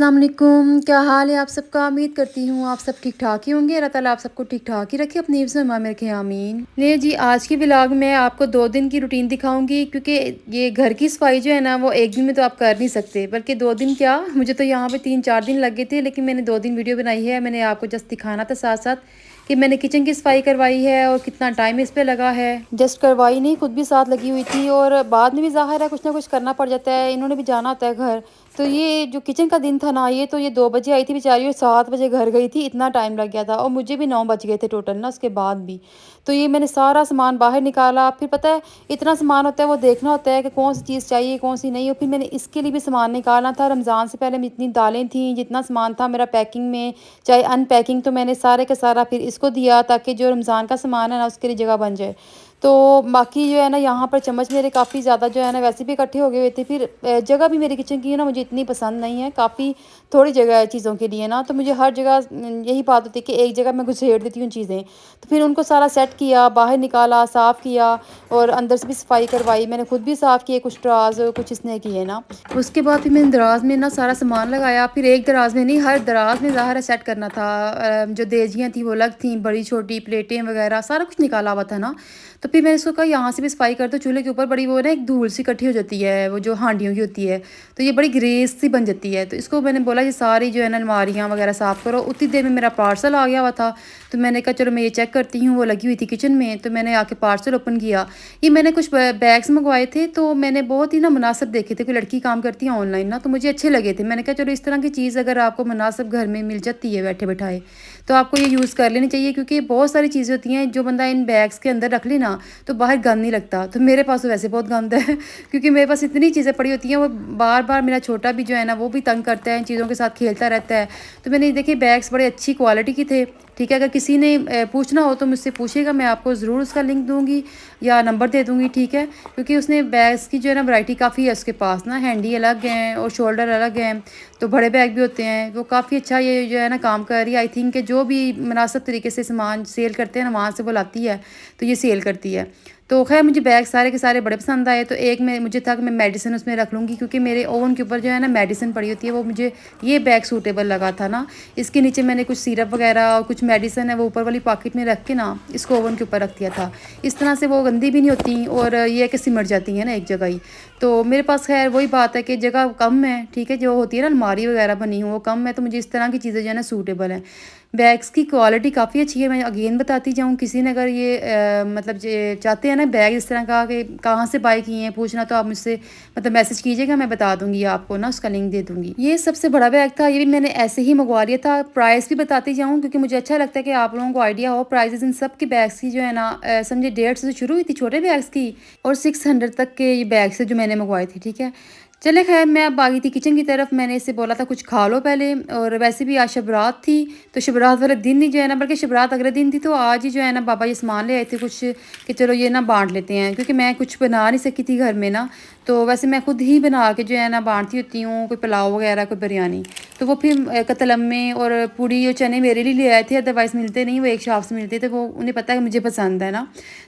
अस्सलाम वालेकुम, क्या हाल है आप सबका। उम्मीद करती हूँ आप सब ठीक ठाक ही होंगे। अल्लाह ताला आप सबको ठीक ठाक ही रखे अपनी हिफ्ज़ में रखे, आमीन। ले जी, आज की व्लॉग में आपको 2 दिन की रूटीन दिखाऊंगी, क्योंकि ये घर की सफाई जो है ना वो एक दिन में तो आप कर नहीं सकते, बल्कि 2 दिन क्या, मुझे तो यहाँ पे 3-4 दिन लग गए थे। लेकिन मैंने 2 दिन वीडियो बनाई है। मैंने आपको जस्ट दिखाना था साथ साथ कि मैंने किचन की सफाई करवाई है और कितना टाइम इस पे लगा है। जस्ट करवाई नहीं, खुद भी साथ लगी हुई थी, और बाद में भी ज़ाहिर है कुछ ना कुछ करना पड़ जाता है, इन्होंने भी जाना होता है घर। तो ये जो किचन का दिन था ना, ये तो ये 2 बजे आई थी बेचारी और 7 बजे घर गई थी। इतना टाइम लग गया था, और मुझे भी 9 बज गए थे टोटल ना उसके बाद भी। तो ये मैंने सारा सामान बाहर निकाला। फिर पता है इतना सामान होता है, वो देखना होता है कि कौन सी चीज़ चाहिए कौन सी नहीं। और फिर मैंने इसके लिए भी सामान निकालना था। रमज़ान से पहले जितनी दालें थी, जितना सामान था मेरा पैकिंग में, चाहे अनपैकिंग, तो मैंने सारे का सारा फिर इसको दिया, ताकि जो रमज़ान का सामान है ना उसके लिए जगह बन जाए। तो बाकी जो है ना, यहाँ पर चम्मच मेरे काफ़ी ज़्यादा जो है ना वैसे भी इकट्ठे हो गए हुए थे। फिर जगह भी मेरी किचन की है ना मुझे इतनी पसंद नहीं है, काफ़ी थोड़ी जगह है चीज़ों के लिए ना। तो मुझे हर जगह यही बात होती है कि एक जगह मैं घुसेड़ देती हूँ चीज़ें। तो फिर उनको सारा सेट किया, बाहर निकाला, साफ़ किया, और अंदर से भी सफाई करवाई। मैंने खुद भी साफ़ किए कुछ दराज और कुछ इसने किए ना। उसके बाद फिर मैंने दराज में ना सारा सामान लगाया। फिर एक दराज में नहीं, हर दराज में ज़ाहिर है सेट करना था। जो देजियाँ थी वो अलग थी, बड़ी छोटी प्लेटें वगैरह सारा कुछ निकाला हुआ था ना। तो फिर मैंने इसको कहा यहाँ से भी सफाई कर दो। चूल्हे के ऊपर बड़ी वो ना एक धूल सी इकट्ठी हो जाती है, वो जो हांडियों की होती है, तो ये बड़ी ग्रेस सी बन जाती है। तो इसको मैंने बोला ये सारी जो है ना अलमारियाँ वगैरह साफ़ करो। उतनी देर में मेरा पार्सल आ गया हुआ था। तो मैंने कहा चलो मैं ये चेक करती हूँ। वो लगी हुई थी किचन में, तो मैंने आके पार्सल ओपन किया। ये मैंने कुछ बैग्स मंगवाए थे, तो मैंने बहुत ही ना मुनासिब देखे थे। कोई लड़की काम करती है ऑनलाइन ना, तो मुझे अच्छे लगे थे। मैंने कहा चलो इस तरह की चीज़ अगर आपको मुनासिब घर में मिल जाती है बैठे बैठाए, तो आपको ये यूज़ कर लेनी चाहिए। क्योंकि बहुत सारी चीज़ें होती हैं जो बंदा इन बैग्स के अंदर रख ले ना, तो बाहर गंद नहीं लगता। तो मेरे पास तो वैसे बहुत गंद है क्योंकि मेरे पास इतनी चीज़ें पड़ी होती हैं। वो बार बार मेरा छोटा भी जो है ना वो भी तंग करता है, इन चीज़ों के साथ खेलता रहता है। तो मैंने देखिए बैग्स बड़े अच्छी क्वालिटी के थे। ठीक है, अगर किसी ने पूछना हो तो मुझसे पूछेगा, मैं आपको ज़रूर उसका लिंक दूंगी या नंबर दे दूंगी। ठीक है, क्योंकि उसने बैग्स की जो है ना वैरायटी काफ़ी है उसके पास ना। हैंडी अलग हैं और शोल्डर अलग हैं, तो बड़े बैग भी होते हैं। वो काफ़ी अच्छा ये जो है ना काम कर रही है। आई थिंक कि जो भी मुनासिब तरीके से सामान सेल करते हैं ना, वहाँ से वो लाती है, तो ये सेल करती है। तो खैर मुझे बैग सारे के सारे बड़े पसंद आए। तो एक में मुझे था कि मैं मेडिसिन उसमें रख लूँगी, क्योंकि मेरे ओवन के ऊपर जो है ना मेडिसिन पड़ी होती है। वो मुझे ये बैग सूटेबल लगा था ना। इसके नीचे मैंने कुछ सिरप वगैरह और कुछ मेडिसिन है वो ऊपर वाली पॉकेट में रख के ना इसको ओवन के ऊपर रख दिया था। इस तरह से वो गंदी भी नहीं होती, और ये है कि सिमट जाती है ना एक जगह ही। तो मेरे पास खैर वही बात है कि जगह कम है। ठीक है, जो होती है ना अलमारी वगैरह बनी हो वो कम है, तो मुझे इस तरह की चीज़ें जो है ना सूटेबल हैं। बैग्स की क्वालिटी काफ़ी अच्छी है। मैं अगेन बताती जाऊँ, किसी ने अगर ये मतलब ये चाहते हैं ना बैग इस तरह का कि कहाँ से बाय किए हैं पूछना, तो आप मुझसे मतलब मैसेज कीजिएगा, मैं बता दूंगी आपको ना, उसका लिंक दे दूंगी। ये सबसे बड़ा बैग था, ये भी मैंने ऐसे ही मंगवा लिया था। प्राइस भी बताती जाऊँ क्योंकि मुझे अच्छा लगता है कि आप लोगों को आइडिया हो प्राइजेस इन सब के बैग्स की जो है ना। समझे 150 से शुरू हुई थी छोटे बैग्स की, और 600 तक के ये बैग्स है जो मैंने मंगवाए थे। ठीक है, चले खैर मैं अब आ गई थी किचन की तरफ। मैंने इससे बोला था कुछ खा लो पहले, और वैसे भी आज शबरात थी, तो शबरात वाले दिन ही जो है ना, बल्कि शबरात अगले दिन थी, तो आज ही जो है ना बाबा ये सामान ले आए थे कुछ कि चलो ये ना बांट लेते हैं। क्योंकि मैं कुछ बना नहीं सकी थी घर में ना, तो वैसे मैं खुद ही बना के जो है ना बांटती होती हूँ, कोई पुलाव वगैरह कोई बिरयानी। तो वो फिर कतलम्मे और पूड़ी और चने मेरे लिए ले आए थे, अदरवाइज़ मिलते नहीं, वो एक शॉप से मिलते थे। वो उन्हें पता है कि मुझे पसंद है ना,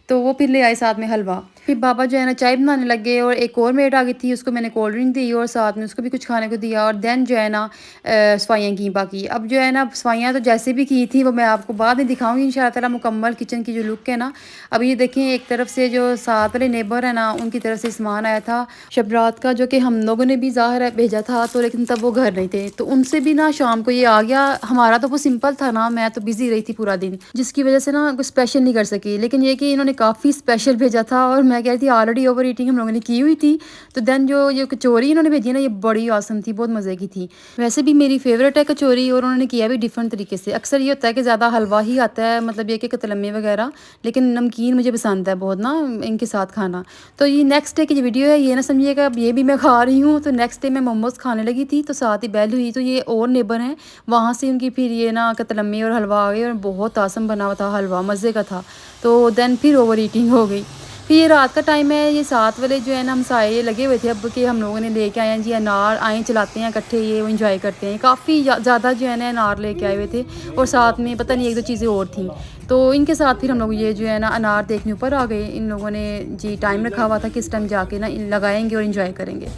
तो वो फिर ले आए साथ में हलवा। फिर बाबा जो है ना चाय बनाने लगे, और एक और मेड आ गई थी, उसको मैंने कोल्ड ड्रिंक दी और साथ में उसको भी कुछ खाने को दिया। और देन जो है ना सफाइयाँ की बाकी। अब जो है ना सफाइयाँ तो जैसे भी की थी वो मैं आपको बाद में दिखाऊंगी इंशाल्लाह ताला, मुकम्मल किचन की जो लुक है ना। अब ये देखें, एक तरफ से जो साथ वाले नेबर है ना उनकी तरफ से सामान आया था शबरात का, जो कि हम लोगों ने भी ज़ाहिर है भेजा था, तो लेकिन तब वो घर नहीं थे, तो उनसे भी ना शाम को ये आ गया। हमारा तो वो सिंपल था ना, मैं तो बिजी रही थी पूरा दिन, जिसकी वजह से ना कुछ स्पेशल नहीं कर सकी। लेकिन ये कि इन्होंने काफ़ी स्पेशल भेजा था, और मैं कह रही थी ऑलरेडी ओवर ईटिंग हम लोगों ने की हुई थी। तो देन जो ये कचौरी इन्होंने भेजी ना, ये बड़ी औसम थी, बहुत मज़े की थी। वैसे भी मेरी फेवरेट है कचौरी, और उन्होंने किया भी डिफरेंट तरीके से। अक्सर ये होता है कि ज़्यादा हलवा ही आता है, मतलब ये कि कतलम्मे वगैरह, लेकिन नमकीन मुझे पसंद है बहुत ना इनके साथ खाना। तो ये नेक्स्ट डे की जो वीडियो है, ये ना समझिएगा अब ये भी मैं खा रही हूँ। तो नेक्स्ट डे मैं मोमोज़ खाने लगी थी, तो साथ ही बेल हुई, तो ये और नेबर हैं वहाँ से उनकी फिर ये ना कतलम्मे और हलवा आ गए, और बहुत आसम बना हुआ था हलवा, मज़े का था। तो देन फिर ओवर ईटिंग हो गई। फिर ये रात का टाइम है, ये साथ वाले जो है ना हमसाए लगे हुए थे अब कि हम लोगों ने लेके आए हैं जी अनार, आए चलाते हैं इकट्ठे, ये वो इंजॉय करते हैं। काफ़ी ज़्यादा जो है ना अनार लेके आए हुए थे, और साथ में पता नहीं 1-2 चीज़ें और थी। तो इनके साथ फिर हम लोग ये जो है ना अनार देखने ऊपर आ गए। इन लोगों ने जी टाइम रखा हुआ था कि इस टाइम जाके ना लगाएंगे और इन्जॉय करेंगे।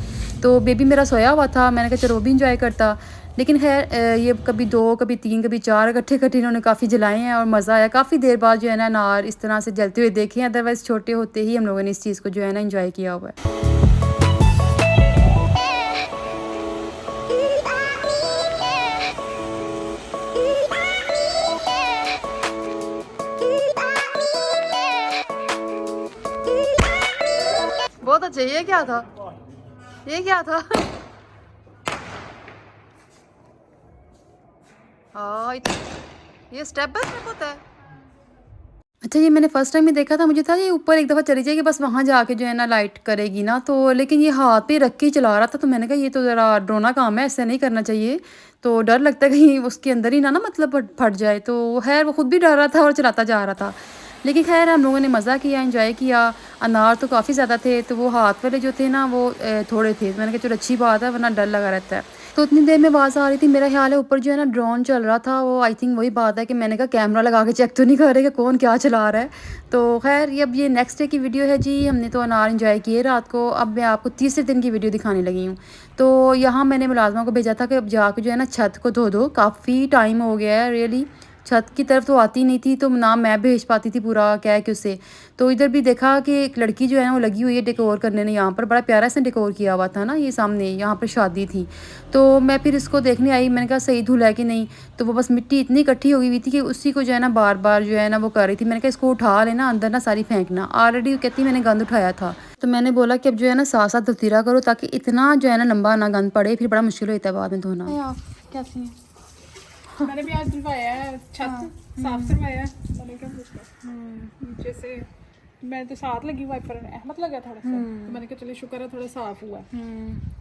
तो बेबी मेरा सोया हुआ था, मैंने कहा चलो वो भी इंजॉय करता। लेकिन खैर ये कभी 2 कभी 3 कभी 4 इकट्ठे इकट्ठे इन्होंने काफ़ी जलाए हैं और मज़ा आया। काफ़ी देर बाद जो है ना अनार इस तरह से जलते हुए देखे हैं, अदरवाइज़ छोटे होते ही हम लोगों ने इस चीज़ को जो है ना एंजॉय किया हुआ है। बहुत अच्छा। ये क्या था? ये क्या था? हाँ, ये स्टेप बाय स्टेप होता है। अच्छा, ये मैंने फर्स्ट टाइम में देखा था, मुझे था ये ऊपर एक दफ़ा चली जाएगी बस वहाँ जाके जो है ना लाइट करेगी ना, तो लेकिन ये हाथ पे रख के ही चला रहा था, तो मैंने कहा ये तो ज़रा डरावना काम है, ऐसा नहीं करना चाहिए। तो डर लगता है कहीं उसके अंदर ही ना ना मतलब फट जाए, तो खैर वो खुद भी डर रहा था और चलाता जा रहा था। लेकिन खैर हम लोगों ने मज़ा किया, एंजॉय किया। अनार तो काफ़ी ज़्यादा थे, तो वो हाथ वाले जो थे ना वो थोड़े थे। मैंने कहा चलो अच्छी बात है, वरना डर लगा रहता है। तो उतनी देर में आवाज़ आ रही थी, मेरा ख़्याल है ऊपर जो है ना ड्रोन चल रहा था, वो आई थिंक वही बात है कि मैंने कहा कैमरा लगा के चेक तो नहीं कर रहे कि कौन क्या चला रहा है। तो ख़ैर ये अब ये नेक्स्ट डे की वीडियो है जी। हमने तो अनार एंजॉय किए रात को। अब मैं आपको तीसरे दिन की वीडियो दिखाने लगी हूँ। तो यहाँ मैंने मुलाज़िमा को भेजा था कि अब जाके जो है ना छत को धो दो, काफ़ी टाइम हो गया है रियली। छत की तरफ तो आती नहीं थी, तो ना मैं भेज पाती थी पूरा कह के उसे। तो इधर भी देखा कि एक लड़की जो है ना वो लगी हुई है डेकोर करने ने, यहाँ पर बड़ा प्यारा सा डेकोर किया हुआ था ना, ये सामने यहाँ पर शादी थी। तो मैं फिर इसको देखने आई, मैंने कहा सही धुला है कि नहीं। तो वो बस मिट्टी इतनी इकट्ठी हो गई हुई थी कि उसी को जो है ना बार बार जो है ना वो कर रही थी। मैंने कहा इसको उठा लेना, अंदर ना सारी फेंकना। ऑलरेडी कहती मैंने गंद उठाया था, तो मैंने बोला कि अब जो है ना साथ साथ धुलती रहा करो, ताकि इतना जो है ना लंबा ना गंद पड़े, फिर बड़ा मुश्किल होता है बाद में धोना। कैसी है? मैंने भी आज धुलवाया है, छत साफ करवाया है। मैंने क्या पूछा नीचे से, मैं तो साथ लगी वाइपर में अहमद लगा थोड़ा सा, तो मैंने कहा चलिए शुक्र है थोड़ा साफ हुआ है।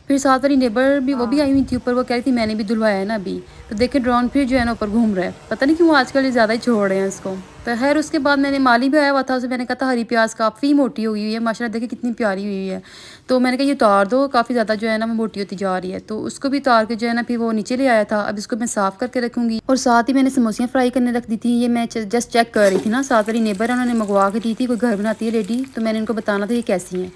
फिर साथ वाली नेबर भी वो भी आई हुई थी ऊपर, वो कह रही थी मैंने भी धुलवाया है ना अभी। तो देखे ड्रोन फिर जो है ना ऊपर घूम रहा है, पता नहीं क्यों आजकल ये ज़्यादा ही छोड़ रहे हैं इसको। तो खैर उसके बाद मैंने माली भी आया हुआ था, उसे मैंने कहा था हरी प्याज काफ़ी मोटी हुई हुई है माशाल्लाह, देखे कितनी प्यारी हुई है। तो मैंने कहा ये उतार दो, काफ़ी ज़्यादा जो है ना वो मोटी होती जा रही है। तो उसको भी उतार के जो है ना फिर वो नीचे ले आया था। अब इसको मैं साफ़ करके रखूँगी। और साथ ही मैंने समोसियाँ फ्राई करने रख दी थी। ये मैं जस्ट चेक कर रही थी ना, साथ वाली नेबर उन्होंने मंगवा के दी थी, कोई घर बनाती है लेडी, तो मैंने उनको बताना था ये कैसी हैं।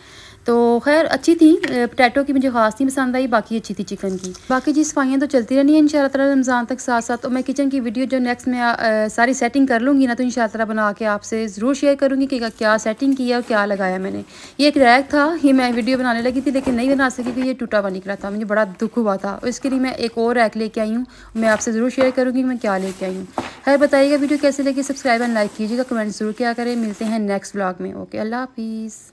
तो खैर अच्छी थी। पोटैटो की मुझे ख़ास नहीं पसंद आई, बाकी अच्छी थी चिकन की। बाकी जी सफाइयाँ तो चलती रहनी है इंशाल्लाह ताला रमज़ान तक साथ साथ। तो मैं किचन की वीडियो जो नेक्स्ट में सारी सेटिंग कर लूँगी ना, तो इंशाल्लाह ताला बना के आपसे ज़रूर शेयर करूँगी कि क्या सेटिंग की है और क्या लगाया मैंने। ये एक रैक था, ये मैं वीडियो बनाने लगी थी लेकिन नहीं बना सकी क्योंकि ये टूटा हुआ निकला था, मुझे बड़ा दुख हुआ था। और इसके लिए मैं एक और रैक लेके आई हूँ, मैं आपसे ज़रूर शेयर करूँगी कि मैं क्या लेके आई हूँ। खैर बताइएगा वीडियो कैसे लगी, सब्सक्राइब एंड लाइक कीजिएगा, कमेंट ज़रूर किया करें। मिलते हैं नेक्स्ट व्लॉग में। ओके, अल्लाह हाफिज़।